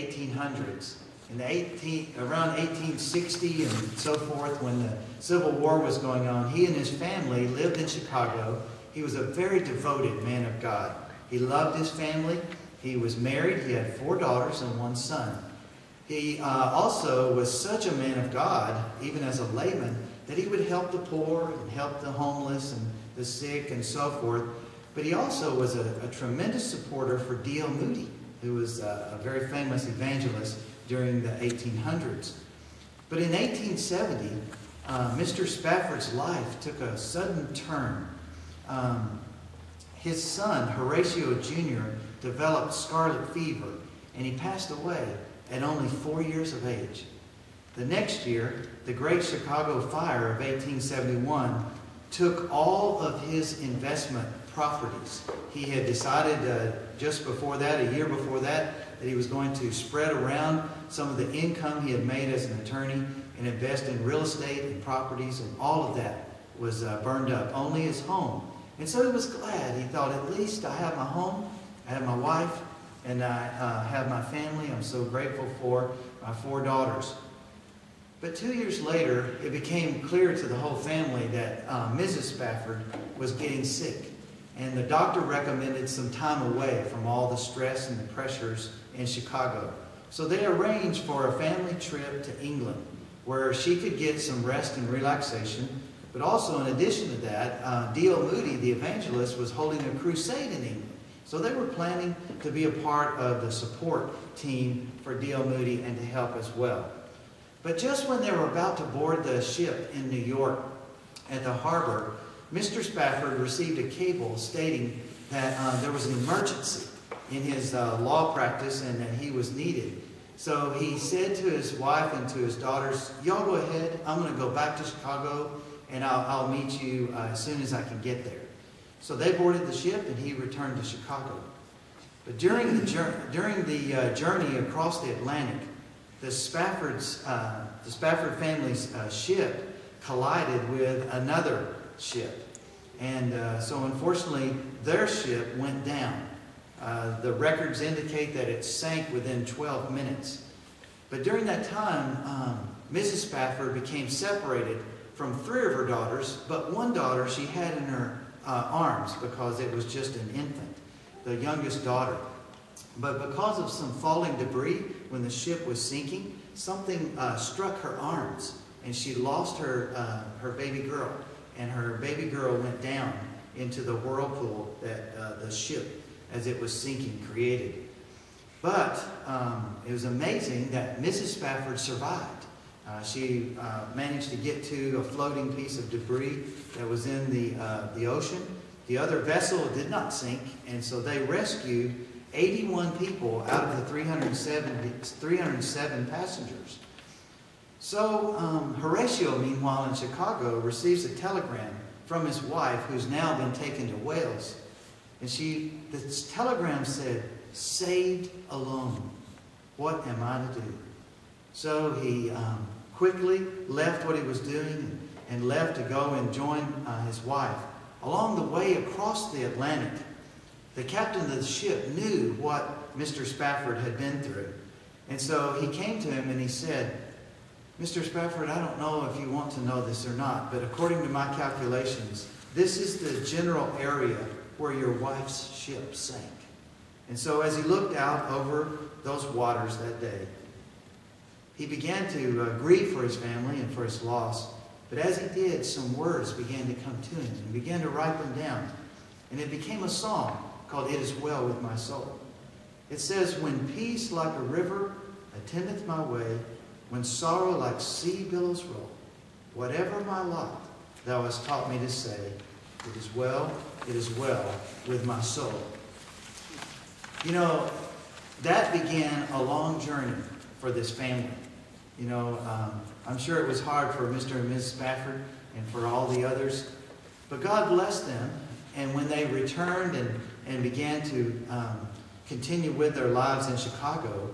1800s. Around 1860 and so forth, when the Civil War was going on, he and his family lived in Chicago. He was a very devoted man of God. He loved his family. He was married. He had 4 daughters and 1 son. He also was such a man of God, even as a layman, that he would help the poor and help the homeless and the sick and so forth. But he also was a tremendous supporter for D.L. Moody, who was a very famous evangelist during the 1800s. But in 1870, Mr. Spafford's life took a sudden turn. His son, Horatio Jr., developed scarlet fever, and he passed away at only 4 years of age. The next year, the Great Chicago Fire of 1871 took all of his investment properties. He had decided just before that, a year before that he was going to spread around some of the income he had made as an attorney and invest in real estate and properties, and all of that was burned up, only his home. And so he was glad. He thought, at least I have my home, I have my wife, and I have my family. I'm so grateful for my 4 daughters. But 2 years later, it became clear to the whole family that Mrs. Spafford was getting sick. And the doctor recommended some time away from all the stress and the pressures in Chicago. So they arranged for a family trip to England, where she could get some rest and relaxation. But also, in addition to that, D.L. Moody, the evangelist, was holding a crusade in England. So they were planning to be a part of the support team for D.L. Moody and to help as well. But just when they were about to board the ship in New York at the harbor, Mr. Spafford received a cable stating that there was an emergency in his law practice and that he was needed. So he said to his wife and to his daughters, "Y'all go ahead. I'm going to go back to Chicago, and I'll meet you as soon as I can get there." So they boarded the ship, and he returned to Chicago. But during the journey across the Atlantic, the Spafford family's ship collided with another ship. And so unfortunately, their ship went down. The records indicate that it sank within 12 minutes. But during that time, Mrs. Spafford became separated from 3 of her daughters, but 1 daughter she had in her arms because it was just an infant, the youngest daughter. But because of some falling debris when the ship was sinking, something struck her arms, and she lost her baby girl. And her baby girl went down into the whirlpool that the ship, as it was sinking, created. But it was amazing that Mrs. Spafford survived. She managed to get to a floating piece of debris that was in the ocean. The other vessel did not sink, and so they rescued 81 people out of the 307 passengers. So Horatio, meanwhile, in Chicago, receives a telegram from his wife, who's now been taken to Wales. And this telegram said, "Saved alone. What am I to do?" So he quickly left what he was doing and left to go and join his wife. Along the way across the Atlantic, the captain of the ship knew what Mr. Spafford had been through. And so he came to him and he said, "Mr. Spafford, I don't know if you want to know this or not, but according to my calculations, this is the general area where your wife's ship sank." And so as he looked out over those waters that day, he began to grieve for his family and for his loss. But as he did, some words began to come to him, and he began to write them down. And it became a song called "It Is Well With My Soul." It says, "When peace like a river attendeth my way, when sorrow like sea billows roll, whatever my lot, thou hast taught me to say, it is well with my soul." You know, that began a long journey for this family. You know, I'm sure it was hard for Mr. and Mrs. Spafford and for all the others, but God blessed them. And when they returned and began to continue with their lives in Chicago,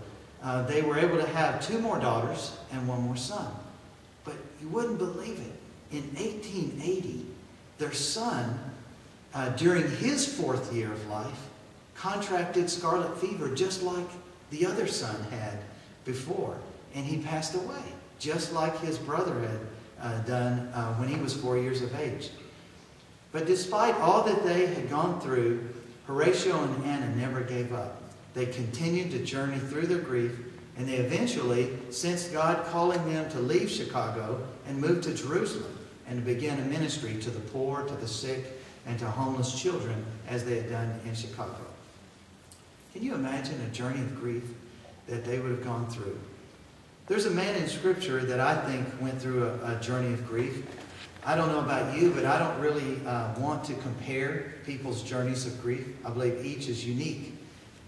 they were able to have 2 more daughters and 1 more son. But you wouldn't believe it. In 1880, their son, during his 4th year of life, contracted scarlet fever just like the other son had before, and he passed away, just like his brother had done when he was 4 years of age. But despite all that they had gone through, Horatio and Anna never gave up. They continued to journey through their grief, and they eventually sensed God calling them to leave Chicago and move to Jerusalem and to begin a ministry to the poor, to the sick, and to homeless children as they had done in Chicago. Can you imagine a journey of grief that they would have gone through? There's a man in Scripture that I think went through a journey of grief. I don't know about you, but I don't really want to compare people's journeys of grief. I believe each is unique.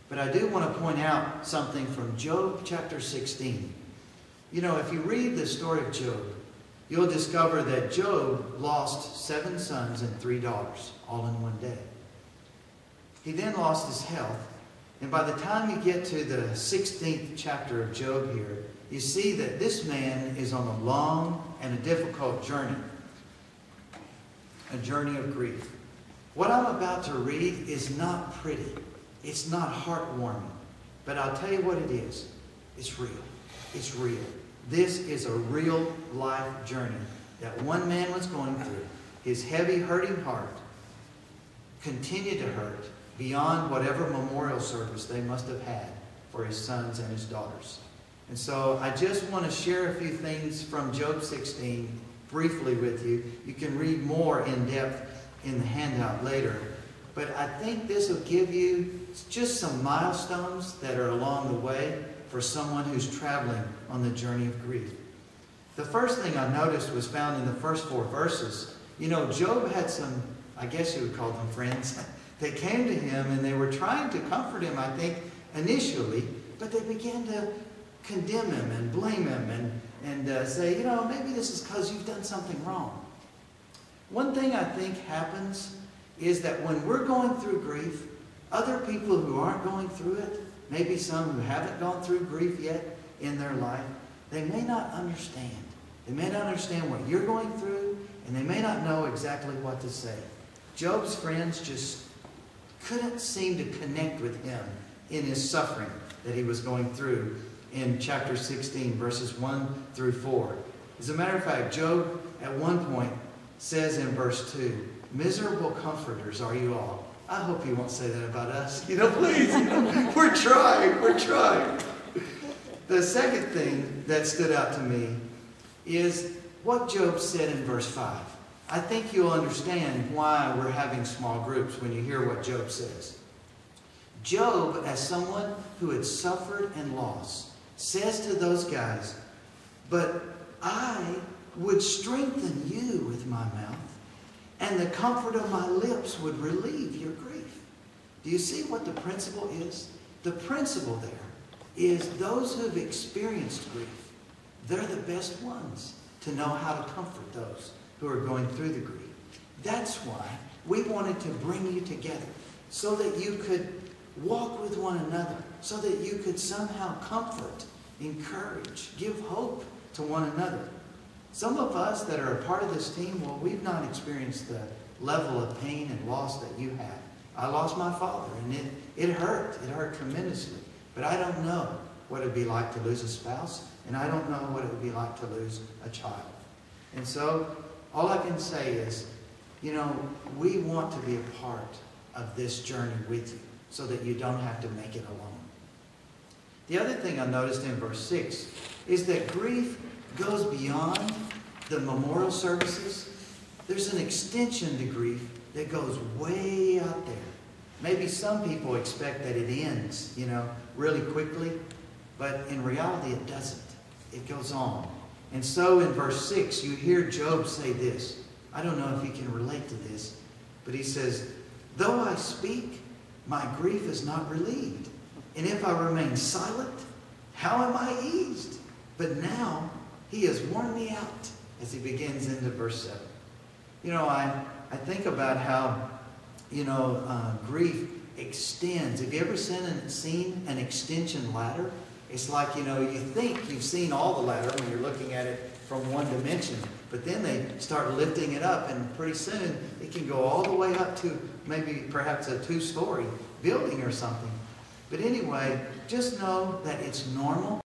But I do want to point out something from Job chapter 16. You know, if you read the story of Job, you'll discover that Job lost 7 sons and 3 daughters, all in one day. He then lost his health. And by the time you get to the 16th chapter of Job here, you see that this man is on a long and a difficult journey. A journey of grief. What I'm about to read is not pretty. It's not heartwarming. But I'll tell you what it is. It's real. It's real. This is a real life journey that one man was going through. His heavy, hurting heart continued to hurt beyond whatever memorial service they must have had for his sons and his daughters. And so I just want to share a few things from Job 16 briefly with you. You can read more in depth in the handout later. But I think this will give you just some milestones that are along the way for someone who's traveling on the journey of grief. The first thing I noticed was found in the first 4 verses. You know, Job had some, I guess you would call them friends, that came to him and they were trying to comfort him, I think, initially, but they began to condemn him and blame him and say, you know, maybe this is because you've done something wrong. One thing I think happens is that when we're going through grief, other people who aren't going through it, maybe some who haven't gone through grief yet in their life, they may not understand. They may not understand what you're going through, and they may not know exactly what to say. Job's friends just couldn't seem to connect with him in his suffering that he was going through in chapter 16, verses 1 through 4. As a matter of fact, Job at one point says in verse 2, "Miserable comforters are you all." I hope you won't say that about us. You know, please. You know, we're trying. We're trying. The second thing that stood out to me is what Job said in verse 5. I think you'll understand why we're having small groups when you hear what Job says. Job, as someone who had suffered and lost, says to those guys, "But I would strengthen you with my mouth, and the comfort of my lips would relieve your grief." Do you see what the principle is? The principle there is those who have experienced grief, they're the best ones to know how to comfort those who are going through the grief. That's why we wanted to bring you together, so that you could walk with one another, so that you could somehow comfort, encourage, give hope to one another. Some of us that are a part of this team, well, we've not experienced the level of pain and loss that you have. I lost my father, and it hurt. It hurt tremendously. But I don't know what it would be like to lose a spouse, and I don't know what it would be like to lose a child. And so all I can say is, you know, we want to be a part of this journey with you so that you don't have to make it alone. The other thing I noticed in verse 6 is that grief goes beyond the memorial services. There's an extension to grief that goes way out there. Maybe some people expect that it ends, you know, really quickly, but in reality it doesn't. It goes on. And so in verse 6, you hear Job say this. I don't know if you can relate to this, but he says, "Though I speak, my grief is not relieved. And if I remain silent, how am I eased? But now he has worn me out," as he begins into verse 7. You know, I think about how, you know, grief extends. Have you ever seen an extension ladder? It's like, you know, you think you've seen all the ladder when you're looking at it from one dimension, but then they start lifting it up, and pretty soon it can go all the way up to maybe perhaps a 2-story building or something. But anyway, just know that it's normal.